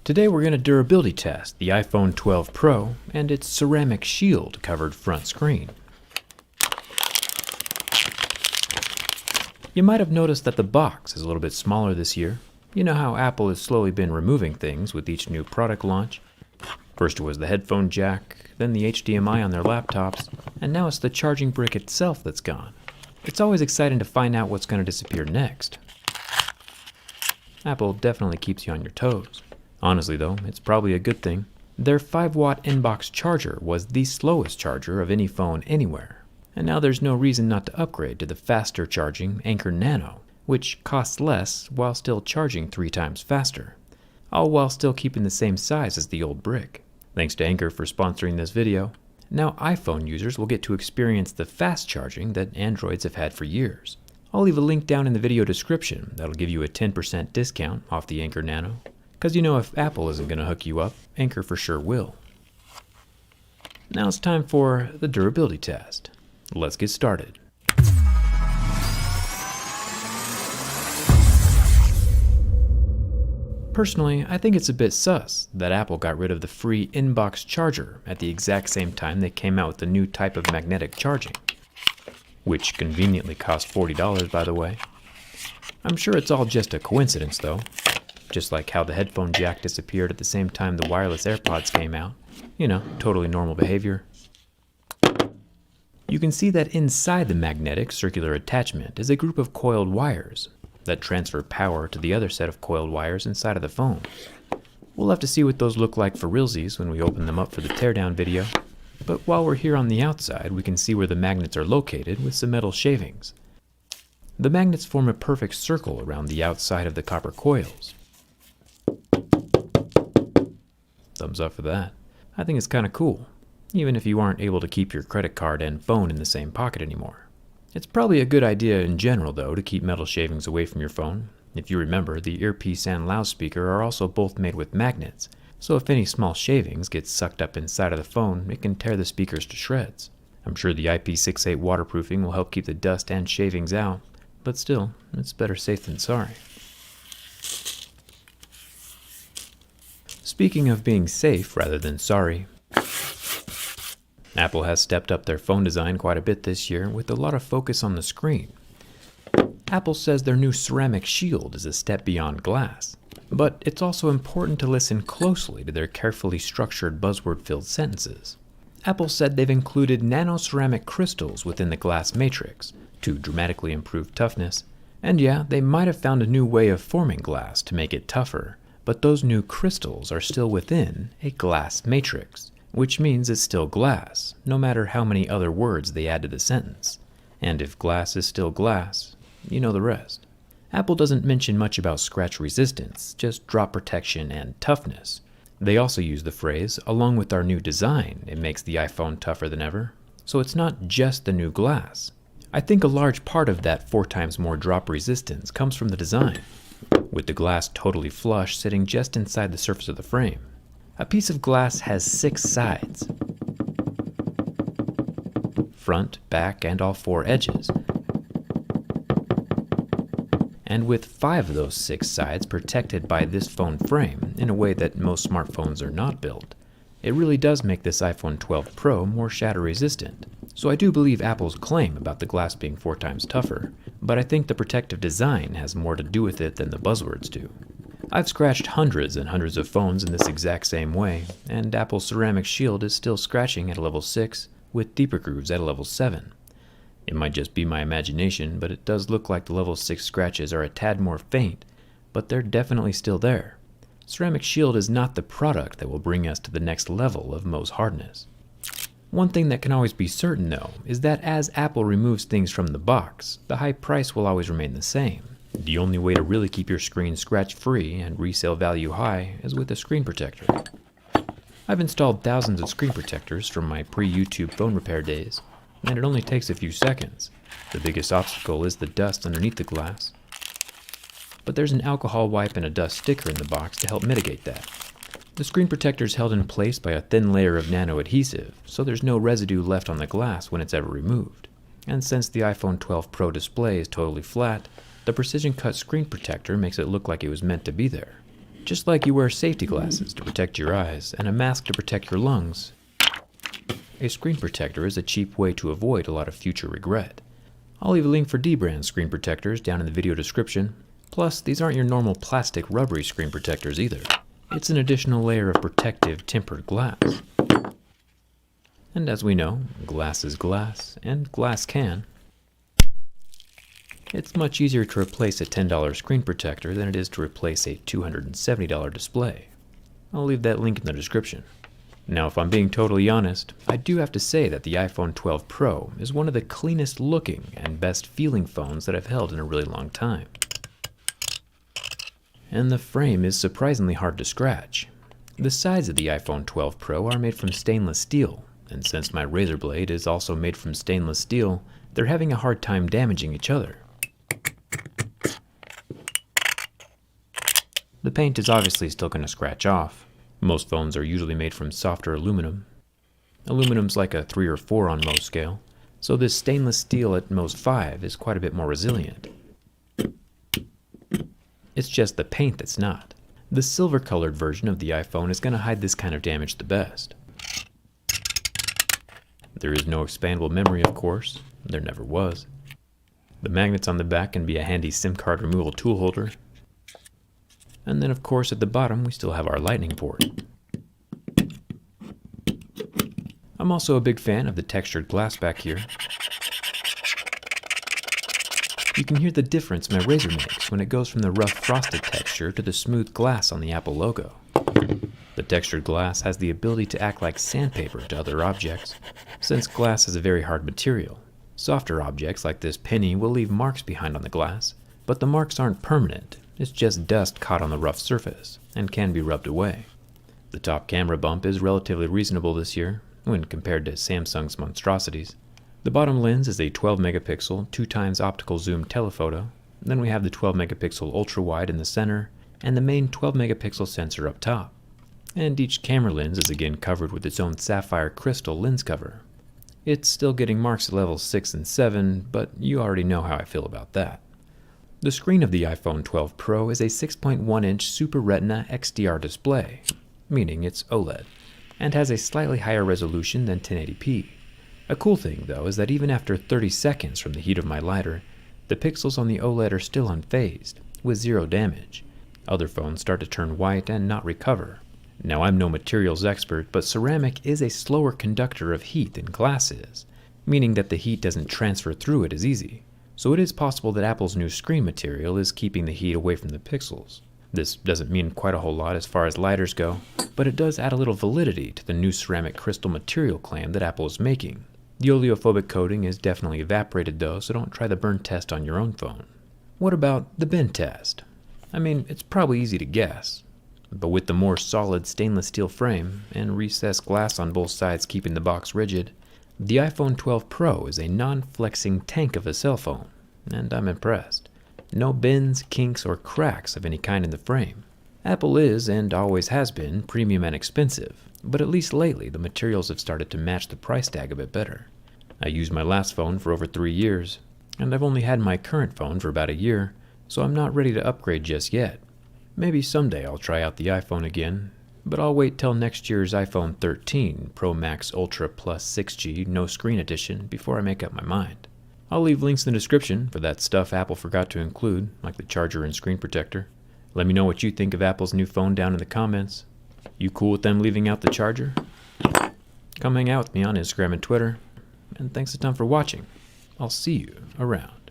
Today we're going to durability test the iPhone 12 Pro and its ceramic shield covered front screen. You might have noticed that the box is a little bit smaller this year. You know how Apple has slowly been removing things with each new product launch. First it was the headphone jack, then the HDMI on their laptops, and now it's the charging brick itself that's gone. It's always exciting to find out what's going to disappear next. Apple definitely keeps you on your toes. Honestly though, it's probably a good thing. Their 5-watt inbox charger was the slowest charger of any phone anywhere. And now there's no reason not to upgrade to the faster charging Anker Nano, which costs less while still charging 3 times faster, all while still keeping the same size as the old brick. Thanks to Anker for sponsoring this video. Now iPhone users will get to experience the fast charging that Androids have had for years. I'll leave a link down in the video description that'll give you a 10% discount off the Anker Nano. Because you know if Apple isn't going to hook you up, Anker for sure will. Now it's time for the durability test. Let's get started. Personally, I think it's a bit sus that Apple got rid of the free inbox charger at the exact same time they came out with the new type of magnetic charging, which conveniently cost $40 by the way. I'm sure it's all just a coincidence though. Just like how the headphone jack disappeared at the same time the wireless AirPods came out. You know, totally normal behavior. You can see that inside the magnetic circular attachment is a group of coiled wires that transfer power to the other set of coiled wires inside of the phone. We'll have to see what those look like for realsies when we open them up for the teardown video. But while we're here on the outside, we can see where the magnets are located with some metal shavings. The magnets form a perfect circle around the outside of the copper coils. Thumbs up for that. I think it's kind of cool, even if you aren't able to keep your credit card and phone in the same pocket anymore. It's probably a good idea in general though to keep metal shavings away from your phone. If you remember, the earpiece and loudspeaker are also both made with magnets, so if any small shavings get sucked up inside of the phone, it can tear the speakers to shreds. I'm sure the IP68 waterproofing will help keep the dust and shavings out, but still, it's better safe than sorry. Speaking of being safe rather than sorry, Apple has stepped up their phone design quite a bit this year with a lot of focus on the screen. Apple says their new ceramic shield is a step beyond glass, but it's also important to listen closely to their carefully structured buzzword-filled sentences. Apple said they've included nano-ceramic crystals within the glass matrix to dramatically improve toughness, and yeah, they might have found a new way of forming glass to make it tougher. But those new crystals are still within a glass matrix, which means it's still glass, no matter how many other words they add to the sentence. And if glass is still glass, you know the rest. Apple doesn't mention much about scratch resistance, just drop protection and toughness. They also use the phrase, along with our new design, it makes the iPhone tougher than ever. So it's not just the new glass. I think a large part of that 4 times more drop resistance comes from the design, with the glass totally flush sitting just inside the surface of the frame. A piece of glass has 6 sides, front, back, and all 4 edges. And with 5 of those 6 sides protected by this phone frame in a way that most smartphones are not built, it really does make this iPhone 12 Pro more shatter resistant. So I do believe Apple's claim about the glass being 4 times tougher, but I think the protective design has more to do with it than the buzzwords do. I've scratched hundreds and hundreds of phones in this exact same way, and Apple's ceramic shield is still scratching at a level 6, with deeper grooves at a level 7. It might just be my imagination, but it does look like the level 6 scratches are a tad more faint, but they're definitely still there. Ceramic shield is not the product that will bring us to the next level of Mohs hardness. One thing that can always be certain though, is that as Apple removes things from the box, the high price will always remain the same. The only way to really keep your screen scratch-free and resale value high is with a screen protector. I've installed thousands of screen protectors from my pre-YouTube phone repair days, and it only takes a few seconds. The biggest obstacle is the dust underneath the glass. But there's an alcohol wipe and a dust sticker in the box to help mitigate that. The screen protector is held in place by a thin layer of nano adhesive, so there's no residue left on the glass when it's ever removed. And since the iPhone 12 Pro display is totally flat, the precision cut screen protector makes it look like it was meant to be there. Just like you wear safety glasses to protect your eyes and a mask to protect your lungs, a screen protector is a cheap way to avoid a lot of future regret. I'll leave a link for D-brand screen protectors down in the video description. Plus, these aren't your normal plastic rubbery screen protectors either. It's an additional layer of protective tempered glass. And as we know, glass is glass, and glass can. It's much easier to replace a $10 screen protector than it is to replace a $270 display. I'll leave that link in the description. Now, if I'm being totally honest, I do have to say that the iPhone 12 Pro is one of the cleanest looking and best feeling phones that I've held in a really long time. And the frame is surprisingly hard to scratch. The sides of the iPhone 12 Pro are made from stainless steel, and since my razor blade is also made from stainless steel, they're having a hard time damaging each other. The paint is obviously still going to scratch off. Most phones are usually made from softer aluminum. Aluminum's like a 3 or 4 on Mohs scale, so this stainless steel at Mohs 5 is quite a bit more resilient. It's just the paint that's not. The silver-colored version of the iPhone is going to hide this kind of damage the best. There is no expandable memory, of course. There never was. The magnets on the back can be a handy SIM card removal tool holder. And then, of course, at the bottom, we still have our lightning port. I'm also a big fan of the textured glass back here. You can hear the difference my razor makes when it goes from the rough frosted texture to the smooth glass on the Apple logo. The textured glass has the ability to act like sandpaper to other objects, since glass is a very hard material. Softer objects like this penny will leave marks behind on the glass, but the marks aren't permanent. It's just dust caught on the rough surface, and can be rubbed away. The top camera bump is relatively reasonable this year, when compared to Samsung's monstrosities. The bottom lens is a 12 megapixel 2x optical zoom telephoto. Then we have the 12 megapixel ultra wide in the center, and the main 12 megapixel sensor up top. And each camera lens is again covered with its own sapphire crystal lens cover. It's still getting marks at levels 6 and 7, but you already know how I feel about that. The screen of the iPhone 12 Pro is a 6.1-inch Super Retina XDR display, meaning it's OLED, and has a slightly higher resolution than 1080p. A cool thing, though, is that even after 30 seconds from the heat of my lighter, the pixels on the OLED are still unfazed, with zero damage. Other phones start to turn white and not recover. Now, I'm no materials expert, but ceramic is a slower conductor of heat than glass is, meaning that the heat doesn't transfer through it as easy. So it is possible that Apple's new screen material is keeping the heat away from the pixels. This doesn't mean quite a whole lot as far as lighters go, but it does add a little validity to the new ceramic crystal material claim that Apple is making. The oleophobic coating is definitely evaporated though, so don't try the burn test on your own phone. What about the bend test? I mean, it's probably easy to guess, but with the more solid stainless steel frame and recessed glass on both sides keeping the box rigid, the iPhone 12 Pro is a non-flexing tank of a cell phone, and I'm impressed. No bends, kinks, or cracks of any kind in the frame. Apple is, and always has been, premium and expensive, but at least lately the materials have started to match the price tag a bit better. I used my last phone for over 3 years, and I've only had my current phone for about a year, so I'm not ready to upgrade just yet. Maybe someday I'll try out the iPhone again, but I'll wait till next year's iPhone 13 Pro Max Ultra Plus 6G No Screen Edition before I make up my mind. I'll leave links in the description for that stuff Apple forgot to include, like the charger and screen protector. Let me know what you think of Apple's new phone down in the comments. You cool with them leaving out the charger? Come hang out with me on Instagram and Twitter. And thanks a ton for watching. I'll see you around.